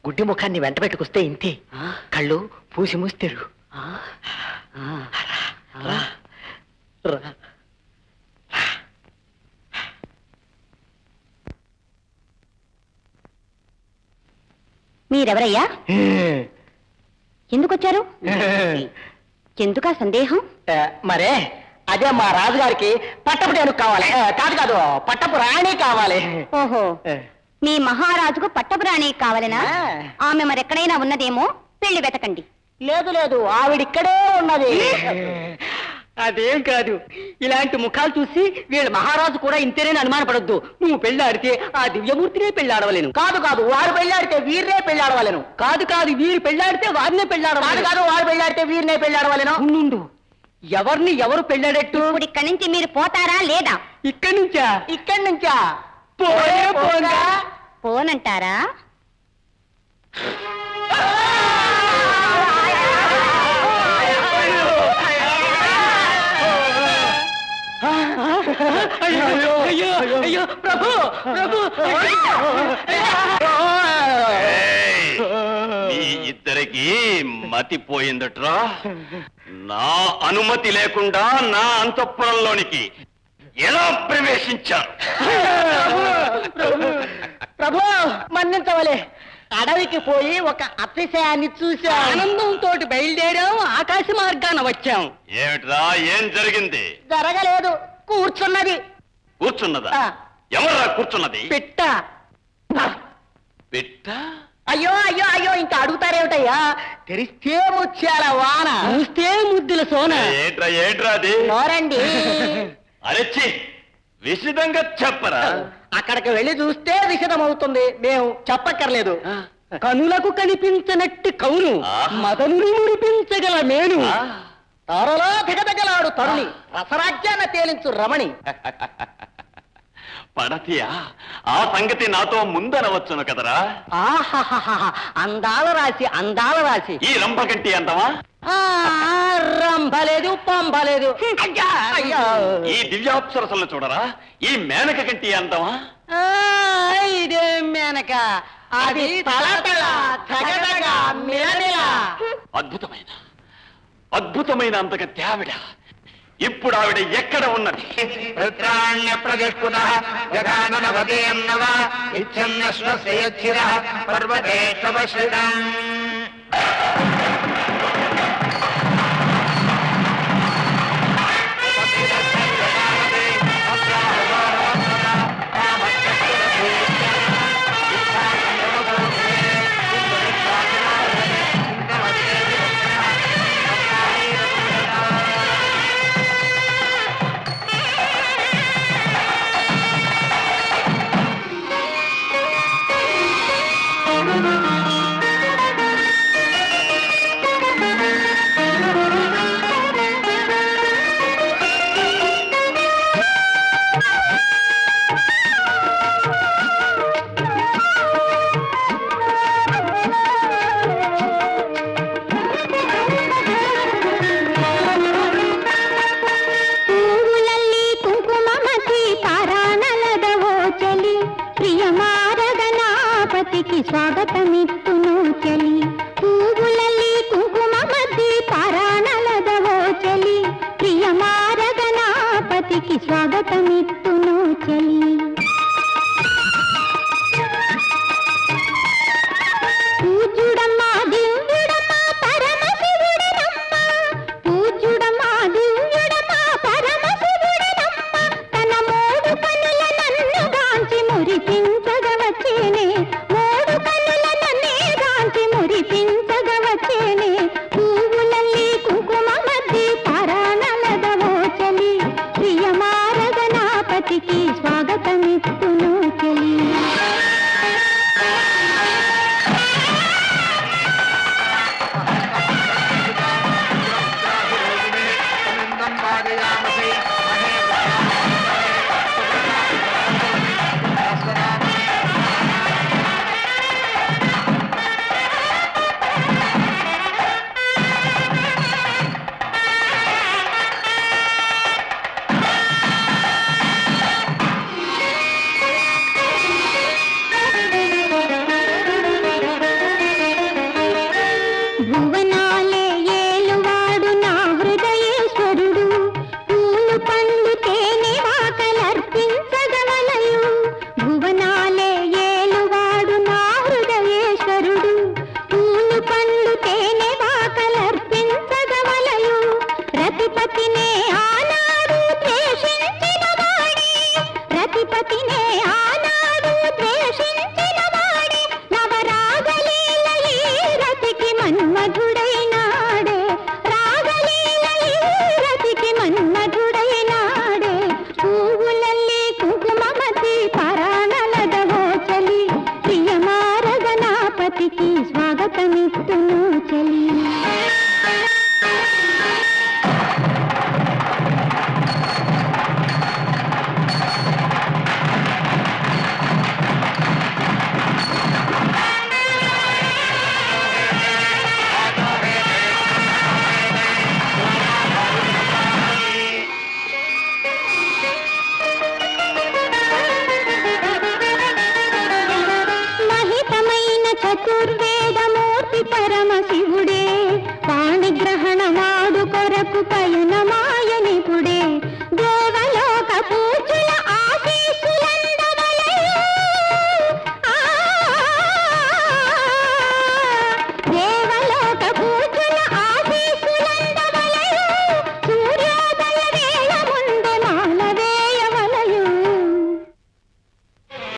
గుడ్డి ముఖాన్ని వెంట పెట్టుకొస్తే ఇంతే. కళ్ళు పూసి మూస్తారు. మీరెవరయ్యా? ఎందుకొచ్చారు? ఎందుకా సందేహం? మరే అదే మా రాజుగారికి పట్టపు టేనుగు కావాలి. కాదు కాదు, పట్టపు రాణి కావాలి. ఓహో, మీ మహారాజుకు పట్టపురాణి కావాలనా? ఆమె మరెక్కడైనా ఉన్నదేమో, పెళ్లి వెతకండి. లేదు లేదు, ఆవిడిక్కడే ఉన్నది. అదేం కాదు, ఇలాంటి ముఖాలు చూసి వీళ్ళ మహారాజు కూడా ఇంతేనే అనుమానపడొద్దు. నువ్వు పెళ్ళాడితే ఆ దివ్యమూర్తినే పెళ్ళాడవలేను. కాదు కాదు, వారు పెళ్ళాడితే వీరినే పెళ్ళాడవలేను. కాదు కాదు, వీరు పెళ్ళాడితే వారినే పెళ్ళాడవాలి. కాదు, వారు పెళ్ళాడితే వీరినే పెళ్ళాడవలేను. ఉండు, ఎవరిని ఎవరు పెళ్ళాడట్టు? ఇప్పుడు ఇక్కడి నుంచి మీరు పోతారా లేదా? ఇక్కడి నుంచా? ఇక్కడి నుంచా? పోనంటారా? అయ్యో ప్రభు, ప్రభు! మీ ఇద్దరికి మతిపోయిందట్రా. నా అనుమతి లేకుండా నా అంతఃపురంలోనికి ఎలా ప్రవేశించారు? ప్రభు మన్నించవలే. అడవికి పోయి ఒక అతిశయాన్ని చూసా. ఆనందంతో బయలుదేరాం, ఆకాశ మార్గాన వచ్చాం. ఏమిట్రా, ఏం జరిగింది? జరగలేదు, కూర్చున్నది. కూర్చున్నదా? ఎవర్రా కూర్చున్నది? పిట్ట. పిట్ట? అయ్యో అయ్యో అయ్యో, ఇంకా అడుగుతారేమిటయ్యా? తెరిస్తే ముత్యాల వాన, చూస్తే ముద్దుల సోన. ఏంట్రా ఏంట్రా అది? నోరండి. అరెచ్చి, విశదంగా చెప్పరా. అక్కడికి వెళ్ళి చూస్తే విషదమవుతుంది, మేము చెప్పక్కర్లేదు. కనులకు కనిపించనట్టి కౌను, మదనుని ముడిపించగల మేను, తారలా దిగదగలాడు తరుణి, రసరాజ్యాన్ని తేలించు రమణి. పడతియా? ఆ సంగతి నాతో ముందనవచ్చును కదరా. అందాల రాశి, అందాల రాశి. ఈ రంభకంటి అంతమా? రంభలేదు, పంభలేదు. ఈ దివ్యాప్సరసలను చూడరా. ఈ మేనక కంటి అంతమా? ఇదే మేనక, అది తలతల తగదగ మిలమిల. అద్భుతమైన అద్భుతమైన అంతక తేవిడ. ఇప్పుడు ఆవిడ ఎక్కడ ఉన్నది? స్వాగతమిత్తును చలి, పూవులల్లి కుంకుమ మధ్య పారాణలదవో చలి, ప్రియమారగణాపతికి స్వాగతమిత్తును చలి. పూజ్యుడమ్మా దివ్యుడమ్మా పరమశివుడనమ్మ, పూజ్యుడమ్మా దివ్యుడమ్మా పరమశివుడనమ్మ, తన మూడు కనుల నన్ను గాంచి మురిపించగవచ్చేనే, మూడు కనుల నన్నే గాంచి మురిపించగవచ్చేనే, పూవులల్లి కుంకుమ మధ్య పారాణలదవో చలి, ప్రియమారగణాపతి కరుణిస్తును చలి చతుర్వేదమూర్తి పరమశివుడే పాణిగ్రహణమాడు కొరకు పయన